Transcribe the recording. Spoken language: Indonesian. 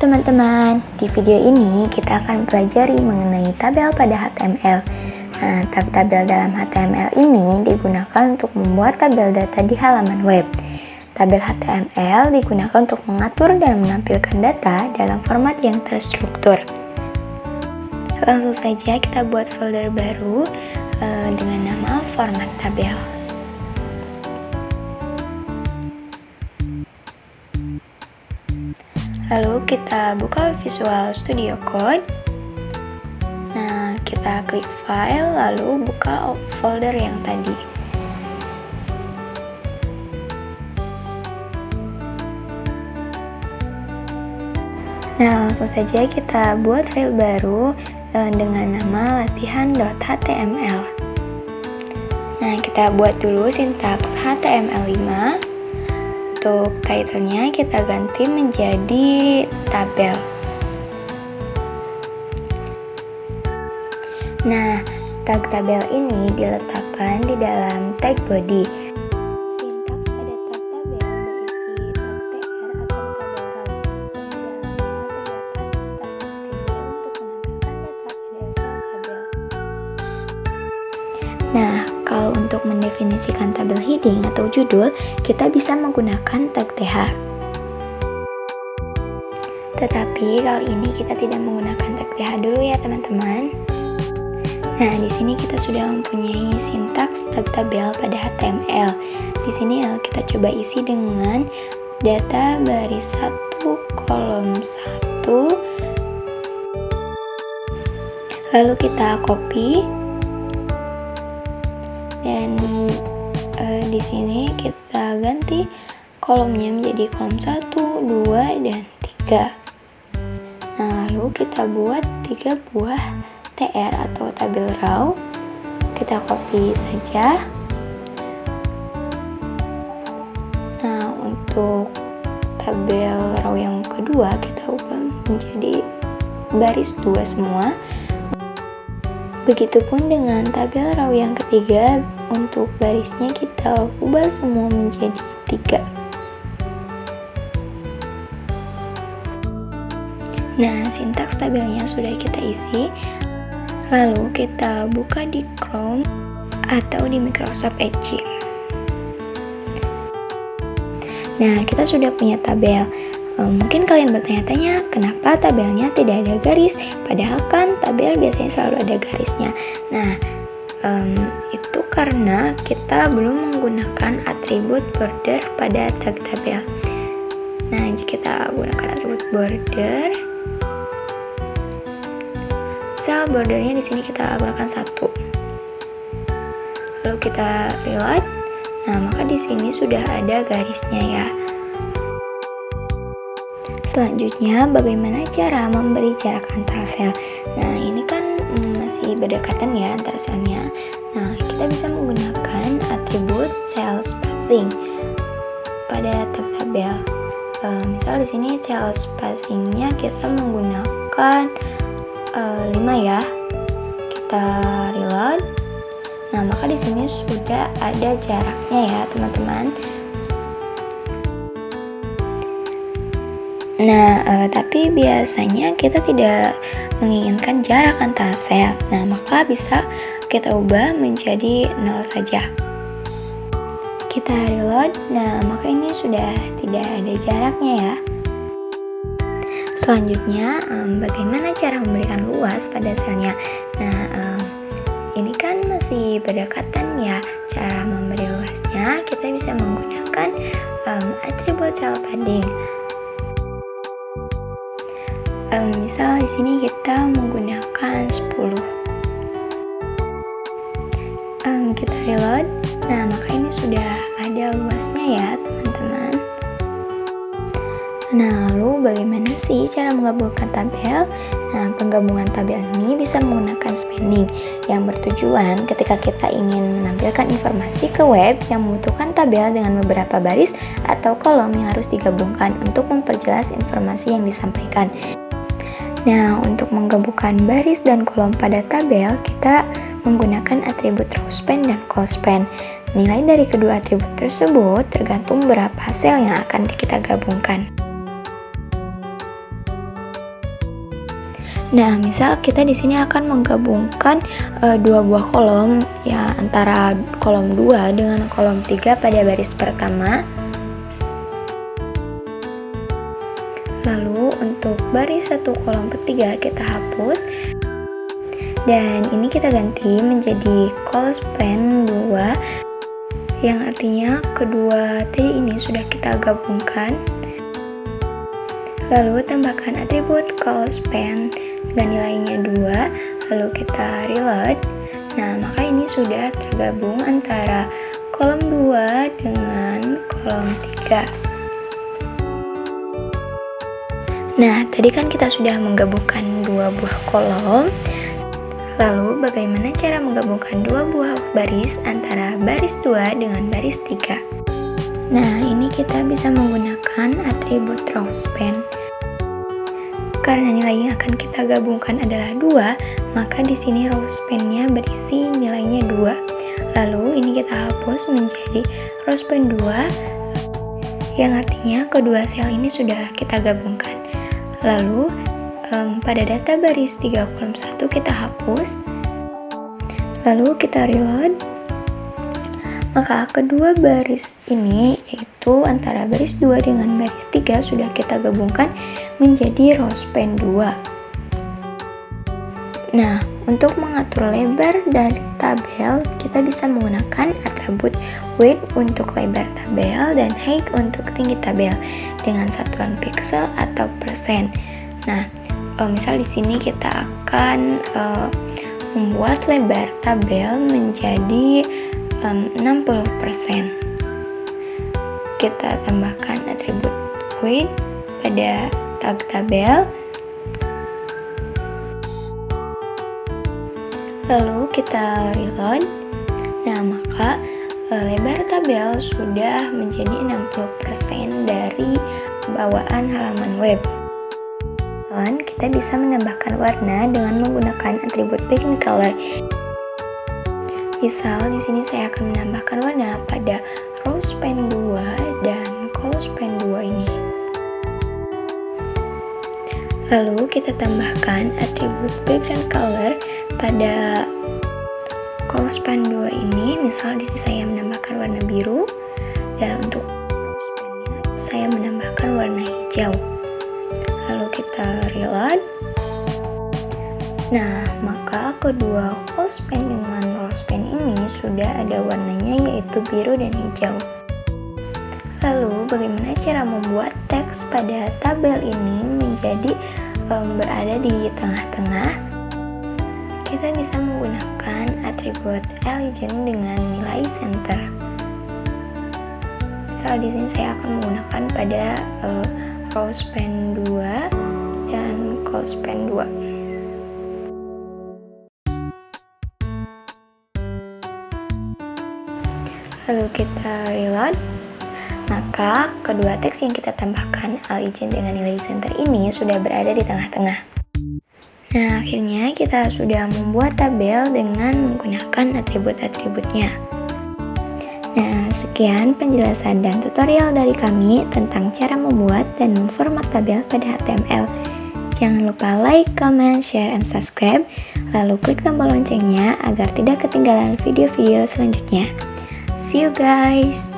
teman-teman, di video ini kita akan pelajari mengenai tabel pada HTML. Nah, tabel dalam HTML ini digunakan untuk membuat tabel data di halaman web. Tabel HTML digunakan untuk mengatur dan menampilkan data dalam format yang terstruktur. Langsung saja kita buat folder baru dengan nama format tabel. Lalu kita buka Visual Studio Code. Nah, kita klik file lalu buka folder yang tadi. Nah, langsung saja kita buat file baru dengan nama latihan.html. Nah, kita buat dulu sintaks HTML5. Untuk title-nya kita ganti menjadi tabel. Nah, tag tabel ini diletakkan di dalam tag body. Sintaks pada tag tabel berisi tag tr atau tabel raw yang di dalamnya terdapat tag td untuk menampilkan data pada sel tabel. Nah, kalau untuk mendefinisikan tabel heading atau judul, kita bisa menggunakan tag th. Tetapi kali ini kita tidak menggunakan tag th dulu ya teman-teman. Nah, di sini kita sudah mempunyai sintaks tag tabel pada HTML. Di sini kita coba isi dengan data baris 1 kolom 1. Lalu kita copy. Dan di sini kita ganti kolomnya menjadi kolom 1, 2, dan 3. Nah, lalu kita buat 3 buah TR atau tabel raw. Kita copy saja. Nah, untuk tabel raw yang kedua kita ubah menjadi baris 2 semua. Begitupun dengan tabel raw yang ketiga, untuk barisnya kita ubah semua menjadi 3. Nah, sintaks tabelnya sudah kita isi. Lalu kita buka di Chrome atau di Microsoft Edge. Nah, kita sudah punya tabel. Mungkin kalian bertanya-tanya, kenapa tabelnya tidak ada garis? Padahal kan tabel biasanya selalu ada garisnya. Nah, itu karena kita belum menggunakan atribut border pada tag tabel. Nah, jika kita gunakan atribut border, misal bordernya di sini kita gunakan 1. Lalu kita reload. Nah, maka di sini sudah ada garisnya ya. Selanjutnya, bagaimana cara memberi jarak antar sel? Nah, ini kan masih berdekatan ya antar selnya. Nah, kita bisa menggunakan atribut cell spacing pada tag tabel. Misal di sini cell spacingnya kita menggunakan 5 ya. Kita reload. Nah, maka di sini sudah ada jaraknya ya, teman-teman. Nah, tapi biasanya kita tidak menginginkan jarak antar sel. Nah, maka bisa kita ubah menjadi 0 saja. Kita reload. Nah, maka ini sudah tidak ada jaraknya ya. Selanjutnya, bagaimana cara memberikan luas pada selnya? Nah, ini kan masih berdekatan ya. Cara memberi luasnya kita bisa menggunakan atribut cell padding. Misal di sini kita menggunakan 10. Kita reload. Nah, maka ini sudah ada luasnya ya, teman-teman. Nah, lalu bagaimana sih cara menggabungkan tabel? Nah, penggabungan tabel ini bisa menggunakan spanning yang bertujuan ketika kita ingin menampilkan informasi ke web yang membutuhkan tabel dengan beberapa baris atau kolom yang harus digabungkan untuk memperjelas informasi yang disampaikan. Nah, untuk menggabungkan baris dan kolom pada tabel, kita menggunakan atribut rowspan dan callspan. Nilai dari kedua atribut tersebut tergantung berapa sel yang akan kita gabungkan. Nah, misal kita di sini akan menggabungkan dua buah kolom, ya antara kolom 2 dengan kolom 3 pada baris pertama. Lalu untuk baris 1 kolom ketiga kita hapus. Dan ini kita ganti menjadi closespan 2, yang artinya kedua tadi ini sudah kita gabungkan. Lalu tambahkan atribut closespan dengan nilainya 2, lalu kita reload. Nah, maka ini sudah tergabung antara kolom 2 dengan kolom 3. Nah, tadi kan kita sudah menggabungkan dua buah kolom. Lalu bagaimana cara menggabungkan dua buah baris antara baris 2 dengan baris 3? Nah, ini kita bisa menggunakan atribut rowspan. Karena nilai yang akan kita gabungkan adalah 2, maka di sini rowspan-nya berisi nilainya 2. Lalu ini kita hapus menjadi rowspan 2, yang artinya kedua sel ini sudah kita gabungkan. Lalu pada data baris 3 kolom 1 kita hapus, lalu kita reload. Maka kedua baris ini, yaitu antara baris 2 dengan baris 3, sudah kita gabungkan menjadi rowspan 2. Nah, untuk mengatur lebar dari tabel, kita bisa menggunakan atribut width untuk lebar tabel dan height untuk tinggi tabel dengan satuan pixel atau persen. Nah, misal di sini kita akan membuat lebar tabel menjadi 60%. Kita tambahkan atribut width pada tag tabel. Lalu kita reload. Nah, maka lebar tabel sudah menjadi 60% dari bawaan halaman web. Dan kita bisa menambahkan warna dengan menggunakan atribut background color. Misal di sini saya akan menambahkan warna pada rowspan 2 dan closespan 2 ini. Lalu kita tambahkan atribut background color pada closespan 2 ini. Misal di sini saya menambahkan warna biru, dan untuk rowspan-nya saya menambahkan warna hijau. Lalu kita reload. Nah, maka kedua closespan dengan rowspan ini sudah ada warnanya, yaitu biru dan hijau. Lalu bagaimana cara membuat teks pada tabel ini menjadi berada di tengah-tengah? Kita bisa menggunakan atribut align dengan nilai center. Misal di sini saya akan menggunakan pada rowspan 2 dan closespan 2. Lalu kita reload. Maka kedua teks yang kita tambahkan align dengan nilai center ini sudah berada di tengah-tengah. Nah, akhirnya kita sudah membuat tabel dengan menggunakan atribut-atributnya. Nah, sekian penjelasan dan tutorial dari kami tentang cara membuat dan memformat tabel pada HTML. Jangan lupa like, comment, share, and subscribe, lalu klik tombol loncengnya agar tidak ketinggalan video-video selanjutnya. See you guys!